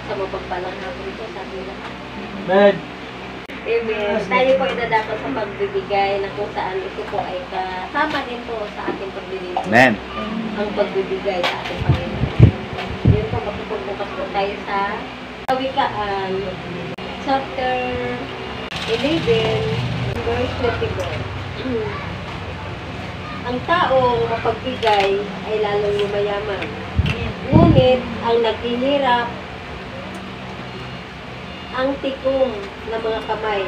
Sa mapagpalang hapon po sa ating lahat. Amen. Amen. Tayo po idadako sa pagbibigay na kung saan ito po ay kasama din po sa ating paglilingkod. Amen. Ang pagbibigay sa ating Panginoon. Yun po, magpupagbukas po tayo sa Kawikaan, chapter 11, verse 24. Ang taong mapagbigay ay lalong yumayaman. Ngunit ang naghihirap ang tikom ng mga kamay.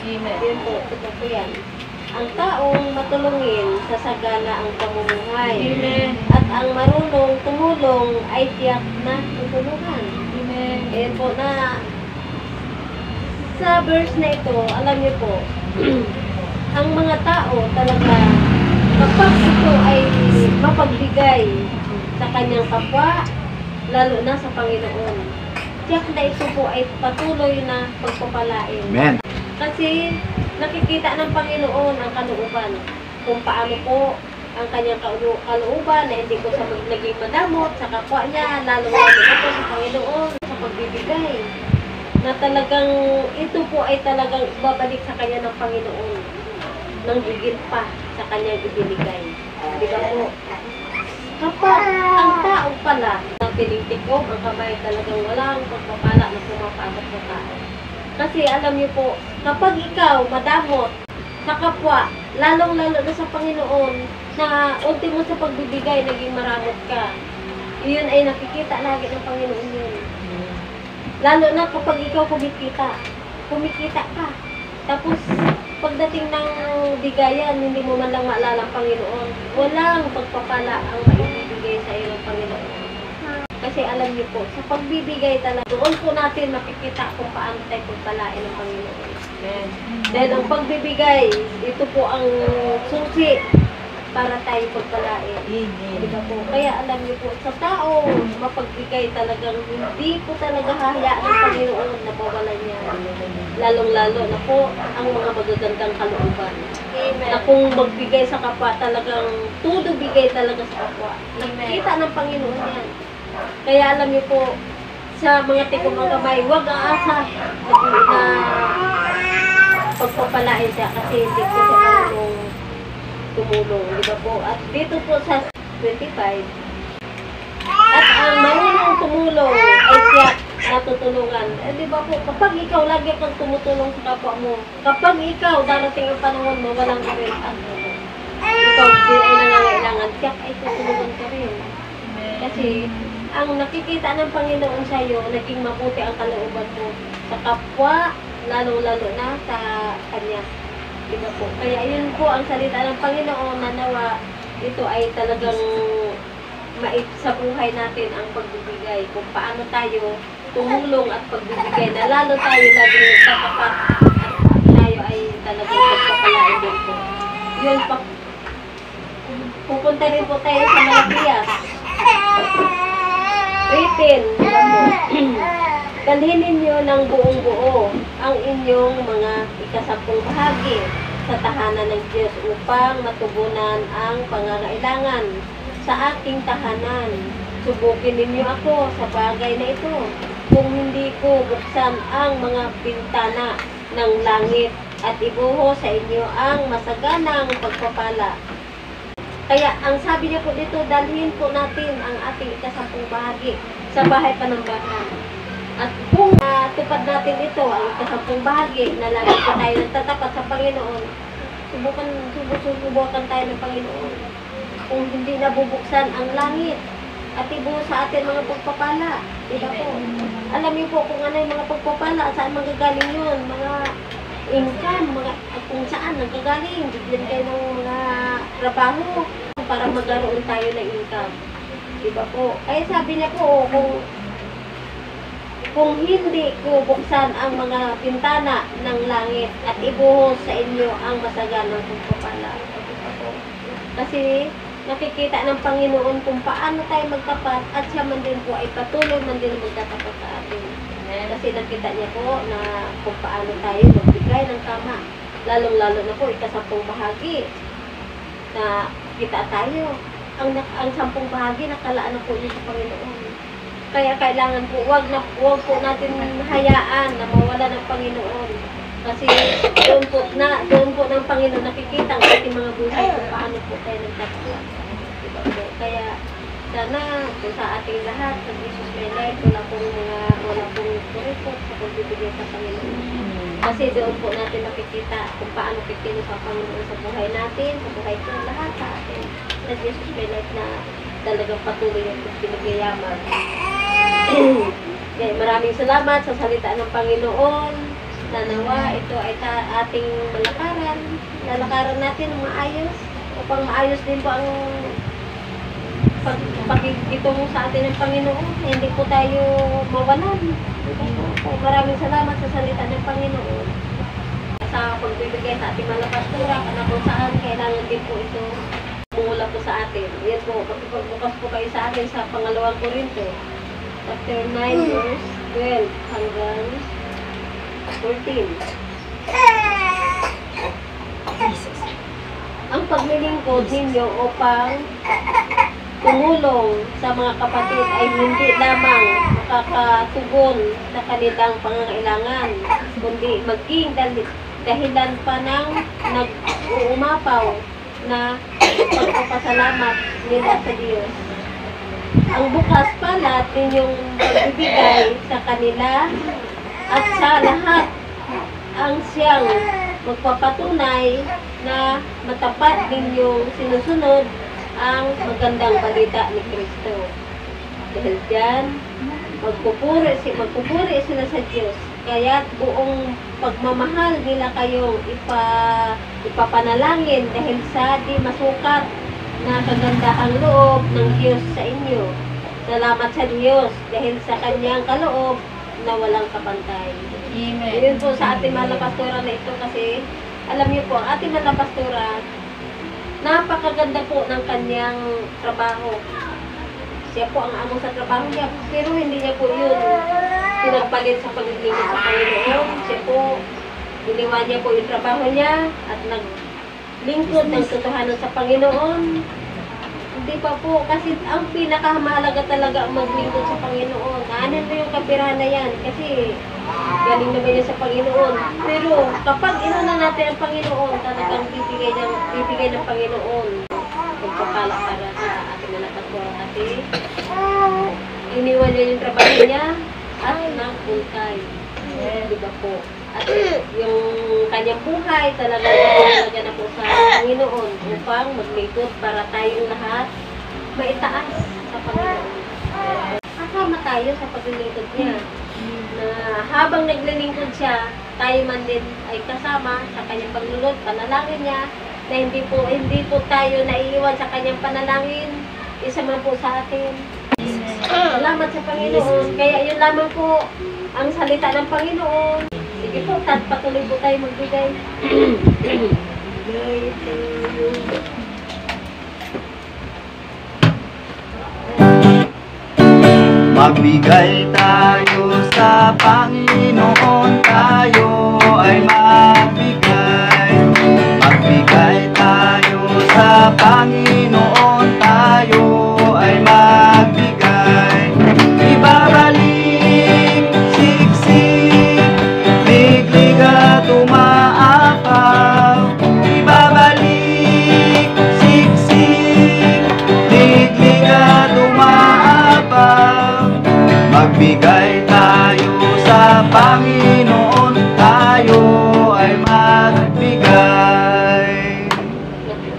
Amen. Yun po, ito po yan. Ang taong matulungin sa sagana ang pamumuhay. Amen. At ang marunong tumulong ay tiyak na tutulungan. Amen. Ayan po na sa verse na ito, alam niyo po, ang mga tao talaga kapag ito ay mapagbigay sa kanyang kapwa, lalo na sa Panginoon, tiyak na ito po ay patuloy na pagpapalain. Amen. Kasi nakikita ng Panginoon ang kalooban. Kung paano po ang kanyang kalooban na hindi ko sa naging madamot sa kapwa niya, lalo na ito sa Panginoon, sa pagbibigay. Na talagang ito po ay talagang babalik sa kanya ng Panginoon nang higit pa sa kanyang ibinigay. Di ba po? Kapag ang tao pala na tinitikom ang kamay, talagang walang pagpapala na pumapasok sa tao. Kasi alam niyo po, kapag ikaw madamot sa kapwa, lalong-lalo na sa Panginoon, na unti mo sa pagbibigay, naging maramot ka, iyon ay nakikita lagi ng Panginoon yun. Lalo na kapag ikaw kumikita ka. Tapos, pagdating ng bigayan, hindi mo man lang maalala ang Panginoon. Walang pagpapala ang maibibigay sa iyo ng Panginoon. Kasi alam niyo po, sa pagbibigay talaga, doon po natin makikita kung paano tayo pagpalain ng Panginoon. Amen. Dahil ang pagbibigay, ito po ang susi para tayo pagpalain. Di ba po? Kaya alam niyo po, sa tao, mapagbigay talagang hindi po talaga hahayaan ng Panginoon na mawalan niya. Lalong-lalo na po ang mga magagandang kalooban. Amen. Na kung magbigay sa kapwa, talagang todo bigay talaga sa kapwa. Nakikita ng Panginoon yan. Kaya alam niyo po, sa mga tikom ng kamay, huwag aasa na pagpapalain siya kasi hindi po siya marunong tumulong, di ba po? At dito po sa 25, at ang marunong tumulong ay siya natutulungan. Eh, di ba po, kapag ikaw lagi kang tumutulong sa kapwa mo, kapag ikaw darating ang panahon mo, walang iweltan mo. Ikaw din ay nangangailangan, siya ay tutulungan ka rin. Kasi, ang nakikita ng Panginoon sa iyo, naging mabuti ang kalooban mo sa kapwa, lalo-lalo na sa Kanya. Diba po? Kaya yun po ang salita ng Panginoon na nawa, ito ay talagang sa buhay natin ang pagbibigay. Kung paano tayo tumulong at pagbibigay na lalo tayo laging nagtatapat at tayo ay talagang pagpapalain din po. Yun pa. Pupunta rin po tayo sa Malakias. 18, diba po? Dalhin ninyo ng buong buo ang inyong mga ikasampung bahagi sa tahanan ng Diyos upang matugunan ang pangangailangan sa aking tahanan. Subukin ninyo ako sa bagay na ito. Kung hindi ko buksan ang mga bintana ng langit at ibuhos sa inyo ang masaganang pagpapala. Kaya ang sabi niya po dito, dalhin po natin ang ating ikasampung bahagi sa bahay panambahan. At kung tupad natin ito, ang ikasampung bahagi na lagi pa tayo nagtatapat sa Panginoon, subukan tayo ng Panginoon. Kung hindi nabubuksan ang langit at ibuhos sa atin mga pagpapala, diba po? Alam niyo po kung ano yung mga pagpapala, saan magagaling yun, mga income, kung saan nagkagaling, bigyan kayo ng mga trabaho para magkaroon tayo ng income. Diba po? Kaya sabi niya po, kung hindi ko buksan ang mga pintana ng langit at ibuhos sa inyo ang masaganang pagpapala. Diba po? Kasi nakikita ng Panginoon kung paano tayo magtapat at siya man din po ay patuloy man din magtatapat sa atin. Kasi nakita niya po na kung paano tayo magbigay ng tama. Lalong-lalo na po, ikasampung bahagi na kita tayo. Ang 10 bahagi nakalaan na po niya sa Panginoon. Kaya kailangan po, wag po natin hayaan na mawala ng Panginoon. Kasi doon po ng Panginoon nakikita ang ating mga buhay kung paano po tayo nagtatapos. Diba po? Kaya sana po sa ating lahat, sa Jesus may life, wala pong report sa pagbibigay sa Panginoon. Kasi doon po natin nakikita kung paano kikilos sa Panginoon sa buhay natin, sa buhay ko, lahat sa atin. Sa Jesus may life na talagang patuloy yung pinagyayaman. Kaya maraming salamat sa salita ng Panginoon. Nanawa, ito ay ating lalakaran natin ng maayos upang maayos din po ang pagkikitungo sa atin ng Panginoon. Hindi po tayo mawalan. Maraming salamat sa salita ng Panginoon. Sa pagbibigay sa ating mga pastora, kung saan kailangan din po ito mula po sa atin. Yan po, pagbukas po kayo sa atin sa pangalawang Korinto, chapter 9, verse 12 hanggang 14. Ang paglilingkod ninyo upang tumulong sa mga kapatid ay hindi lamang makakatugon sa kanilang pangangailangan, kundi maging dahilan pa ng nag-uumapaw na pagpapasalamat nila sa Diyos. Ang bukas palat ninyong pagbibigay sa kanila at sa lahat ang siyang magpapatunay na matapat ninyong sinusunod ang magandang balita ni Kristo. Dahil dyan, magpupuri sila sa Diyos. Kaya buong pagmamahal nila kayong ipapanalangin dahil sa di masukat na kagandahang loob ng Diyos sa inyo. Salamat sa Diyos dahil sa kanyang kaloob na walang kapantay. Amen. Yun po sa ating mga pastora na ito kasi alam niyo po, ang ating mga pastora napakaganda po ng kanyang trabaho. Siya po ang amo sa trabaho niya, pero hindi niya po yun pinagpalit sa paglilingkod sa Panginoon. Siya po, iniwan niya po yung trabaho niya at naglingkod ng totohanan sa Panginoon. Hindi pa po, kasi ang pinakamahalaga talaga ang maglingkod sa Panginoon. Ano mo yung kapirahan na yan? Kasi galing naman yan sa Panginoon. Pero kapag inuna natin ang Panginoon, talagang bibigay ng Panginoon pagpapala para sa ating mga pastora. Kasi iniwan niya yung trabaho niya at nagpuntay. Di ba po? At yung kanyang buhay talaga na po sa Panginoon upang maglingkod para tayong lahat maitaas sa Panginoon. Kasama tayo sa paglilingkod niya. Na habang naglilingkod siya, tayo man din ay kasama sa kanyang paglulod, panalangin niya, na hindi po tayo naiiwan sa kanyang panalangin, isa man po sa atin. Salamat sa Panginoon. Kaya yun lamang po ang salita ng Panginoon. Sige po, patuloy po tayo magbigay. Magbigay tayo sa Panginoon, tayo ay magbigay. Magbigay tayo sa Panginoon, tayo ay magbigay. Ibabalik, siksik, liglig at umaapaw. Ibabalik, siksik, liglig at umaapaw. Magbigay tayo sa Panginoon, tayo ay magbigay.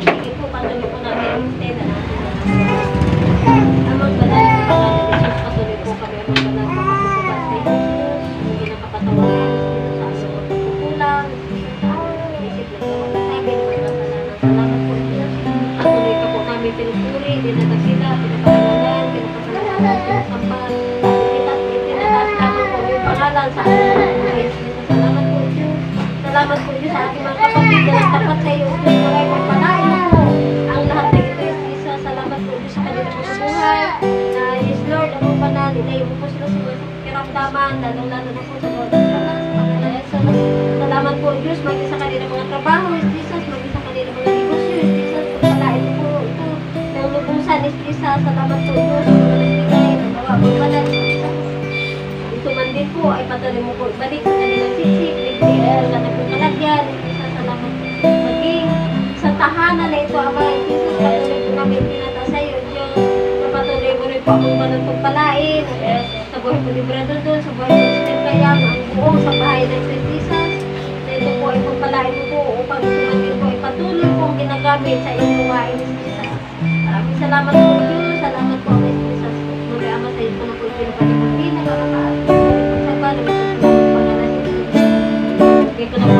Sige po, patuloy po natin ang stay na natin. Amang banal na pangalan ni Jesus, patuloy po kami amang banal na pagpupubas kay Jesus. Hindi nakapatawa ng Espiritu sa amin ng pagkukulang, isip na gawa na sabi ng mga kasalanan. Salamat po Diyos. Patuloy ka po namin pinupuri, dinadagsila, pinapakalanan, pinapasalanan, pinasampan. Pangalan sa ating mga Jesus. Salamat po Diyos. Salamat po Diyos sa ating mga kapatid na nagtapat sa iyo. Diyos, maraming pagpalain mo po ang lahat ng ito, Jesus. Salamat po Diyos sa kanilang mga buhay. Na yes Lord, ang mga banal, inayo mo po sila sa mga kiramdaman, lalong-lalo na po sa mga sa pangalan Jesus. Salamat po Diyos, maging sa kanilang mga trabaho, Jesus, maging sa kanilang mga negosyo, Jesus. Pagpalain po ito ng lubusan, Jesus. Salamat po Diyos, mga nagbigay, nagawa mo banal. din po ay patuloy mo po ibalik sa kanilang siksik, bigyan po sa nagpong kalagyan, isasalamat maging sa tahanan na ito, Ama, Jesus, patuloy po namin pinata sa iyo, Diyos, na patuloy mo rin po akong panagpagpalain, sa buhay po ni Brandon doon, sa buhay po ni Steve Kayam, ang buong sa bahay ng St. Jesus, na ito po ay pagpalain mo po upang tumagin po ay patuloy po ang ginagamit sa inyong wain ni Jesus. Maraming salamat po, Diyos, salamat po, Ama, Jesus, mag-ama sa iyo po na po ipinapalimutin, nakakataas po, pagsaba, nagsasalat po, pangalan ni Jesus. Hindi ko na